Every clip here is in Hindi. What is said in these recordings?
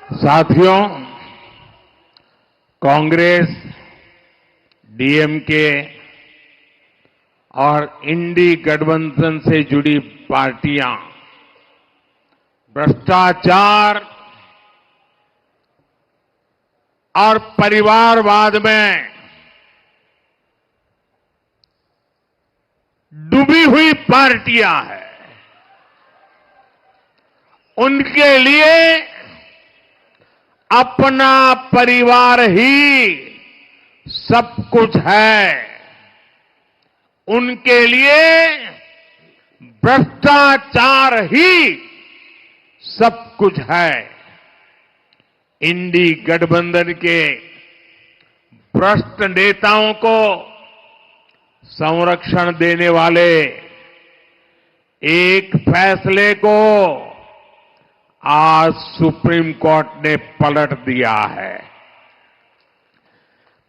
साथियों, कांग्रेस, डीएमके और इंडी गठबंधन से जुड़ी पार्टियां भ्रष्टाचार और परिवारवाद में डूबी हुई पार्टियां हैं। उनके लिए अपना परिवार ही सब कुछ है। उनके लिए भ्रष्टाचार ही सब कुछ है। इंडी गठबंधन के भ्रष्ट नेताओं को संरक्षण देने वाले एक फैसले को आज सुप्रीम कोर्ट ने पलट दिया है।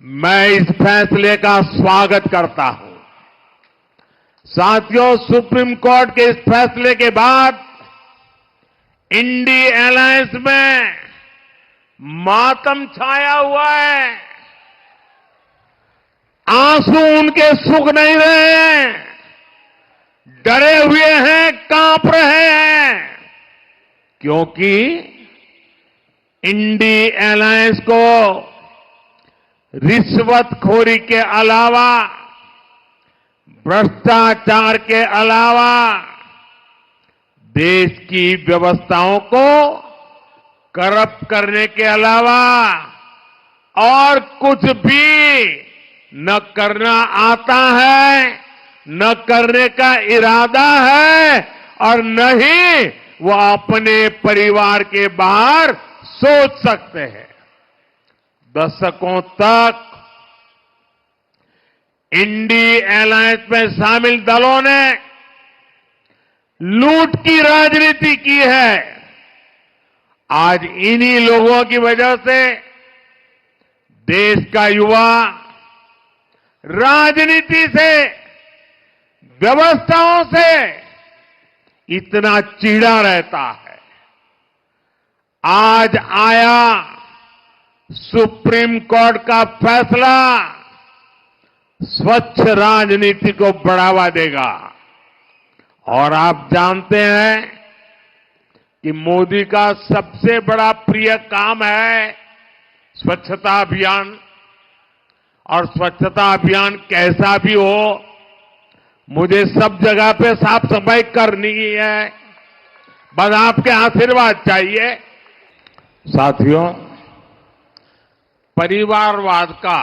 मैं इस फैसले का स्वागत करता हूं। साथियों, सुप्रीम कोर्ट के इस फैसले के बाद इंडी अलायंस में मातम छाया हुआ है। आंसू उनके सूख नहीं रहे हैं, डरे हुए हैं, कांप रहे हैं, क्योंकि इंडी अलायंस को रिश्वतखोरी के अलावा, भ्रष्टाचार के अलावा देश की व्यवस्थाओं को करप्ट करने के अलावा और कुछ भी न करना आता है, न करने का इरादा है और न ही वो अपने परिवार के बाहर सोच सकते हैं। दशकों तक इंडी अलायंस में शामिल दलों ने लूट की राजनीति की है। आज इन्हीं लोगों की वजह से देश का युवा राजनीति से, व्यवस्थाओं से इतना चिढ़ा रहता है। आज आया सुप्रीम कोर्ट का फैसला स्वच्छ राजनीति को बढ़ावा देगा। और आप जानते हैं कि मोदी का सबसे बड़ा प्रिय काम है स्वच्छता अभियान। और स्वच्छता अभियान कैसा भी हो, मुझे सब जगह पे साफ सफाई करनी ही है, बस आपके आशीर्वाद चाहिए। साथियों, परिवारवाद का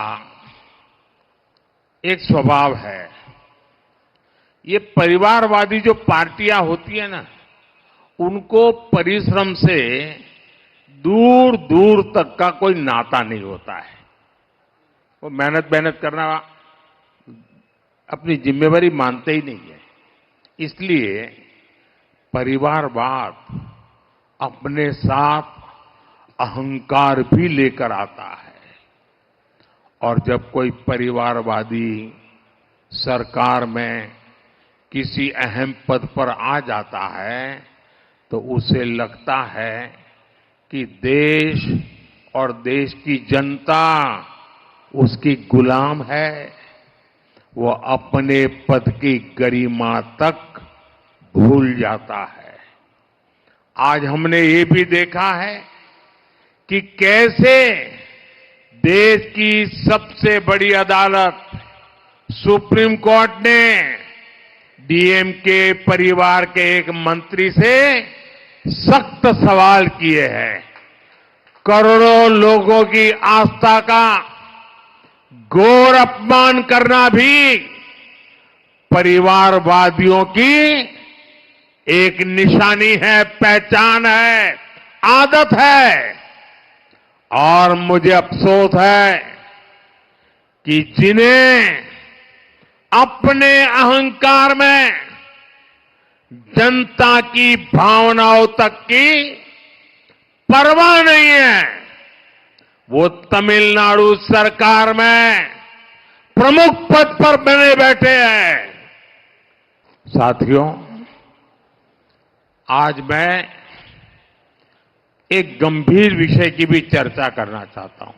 एक स्वभाव है। ये परिवारवादी जो पार्टियां होती है ना, उनको परिश्रम से दूर दूर तक का कोई नाता नहीं होता है। वो मेहनत करना अपनी जिम्मेवारी मानते ही नहीं है। इसलिए परिवारवाद अपने साथ अहंकार भी लेकर आता है। और जब कोई परिवारवादी सरकार में किसी अहम पद पर आ जाता है तो उसे लगता है कि देश और देश की जनता उसकी गुलाम है। वो अपने पद की गरिमा तक भूल जाता है। आज हमने ये भी देखा है कि कैसे देश की सबसे बड़ी अदालत सुप्रीम कोर्ट ने डीएमके परिवार के एक मंत्री से सख्त सवाल किए हैं। करोड़ों लोगों की आस्था का घोर अपमान करना भी परिवारवादियों की एक निशानी है, पहचान है, आदत है। और मुझे अफसोस है कि जिन्हें अपने अहंकार में जनता की भावनाओं तक की परवाह नहीं है, वो तमिलनाडु सरकार में प्रमुख पद पर बने बैठे हैं। साथियों, आज मैं एक गंभीर विषय की भी चर्चा करना चाहता हूं।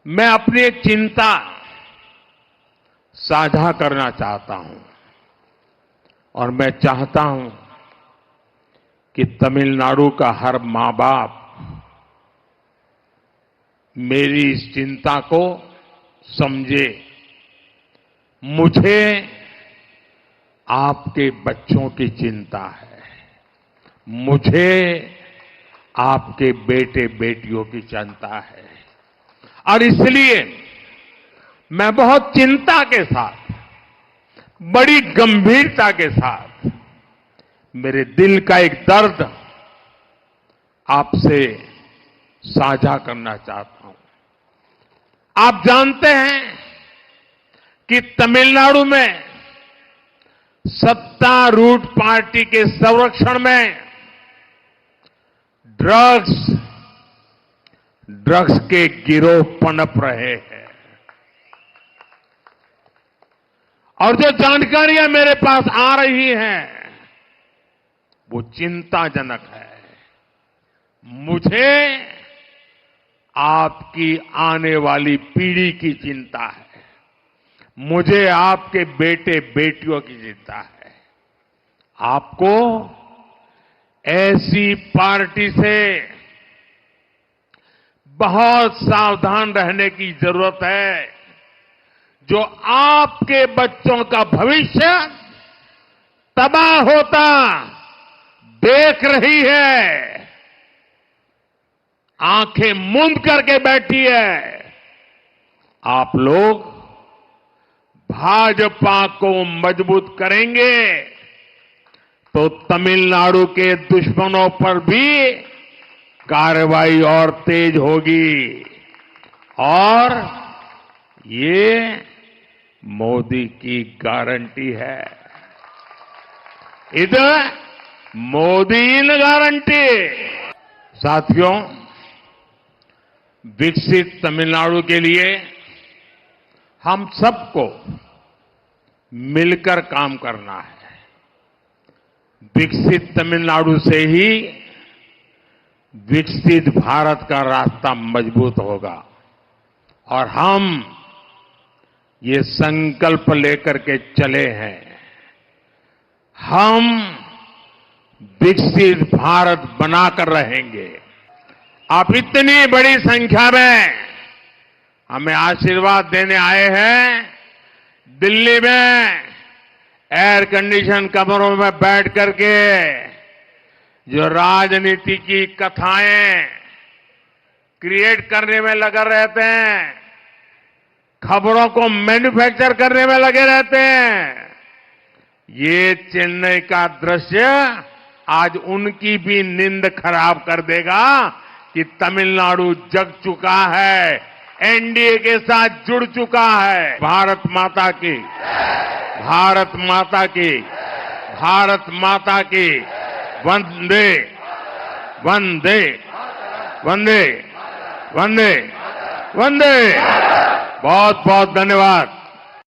मैं अपनी एक चिंता साझा करना चाहता हूं और मैं चाहता हूं कि तमिलनाडु का हर मां बाप मेरी इस चिंता को समझे। मुझे आपके बच्चों की चिंता है, मुझे आपके बेटे बेटियों की चिंता है और इसलिए मैं बहुत चिंता के साथ, बड़ी गंभीरता के साथ मेरे दिल का एक दर्द आपसे साझा करना चाहता हूं। आप जानते हैं कि तमिलनाडु में सत्तारूढ़ पार्टी के संरक्षण में ड्रग्स के गिरोह पनप रहे हैं और जो जानकारियां मेरे पास आ रही हैं वो चिंताजनक है। मुझे आपकी आने वाली पीढ़ी की चिंता है, मुझे आपके बेटे बेटियों की चिंता है। आपको ऐसी पार्टी से बहुत सावधान रहने की जरूरत है जो आपके बच्चों का भविष्य तबाह होता देख रही है, आंखें मूंद करके बैठी है। आप लोग भाजपा को मजबूत करेंगे तो तमिलनाडु के दुश्मनों पर भी कार्रवाई और तेज होगी और ये मोदी की गारंटी है। इधर मोदी इन गारंटी। साथियों, विकसित तमिलनाडु के लिए हम सबको मिलकर काम करना है। विकसित तमिलनाडु से ही विकसित भारत का रास्ता मजबूत होगा और हम ये संकल्प लेकर के चले हैं। हम विकसित भारत बनाकर रहेंगे। आप इतनी बड़ी संख्या में हमें आशीर्वाद देने आए हैं। दिल्ली में एयर कंडीशन कमरों में बैठ करके जो राजनीति की कथाएं क्रिएट करने में लगे रहते हैं, खबरों को मैन्युफैक्चर करने में लगे रहते हैं, ये चेन्नई का दृश्य आज उनकी भी नींद खराब कर देगा कि तमिलनाडु जग चुका है, एनडीए के साथ जुड़ चुका है। भारत माता की, भारत माता की, भारत माता की। वंदे वंदे वंदे वंदे वंदे। बहुत बहुत धन्यवाद।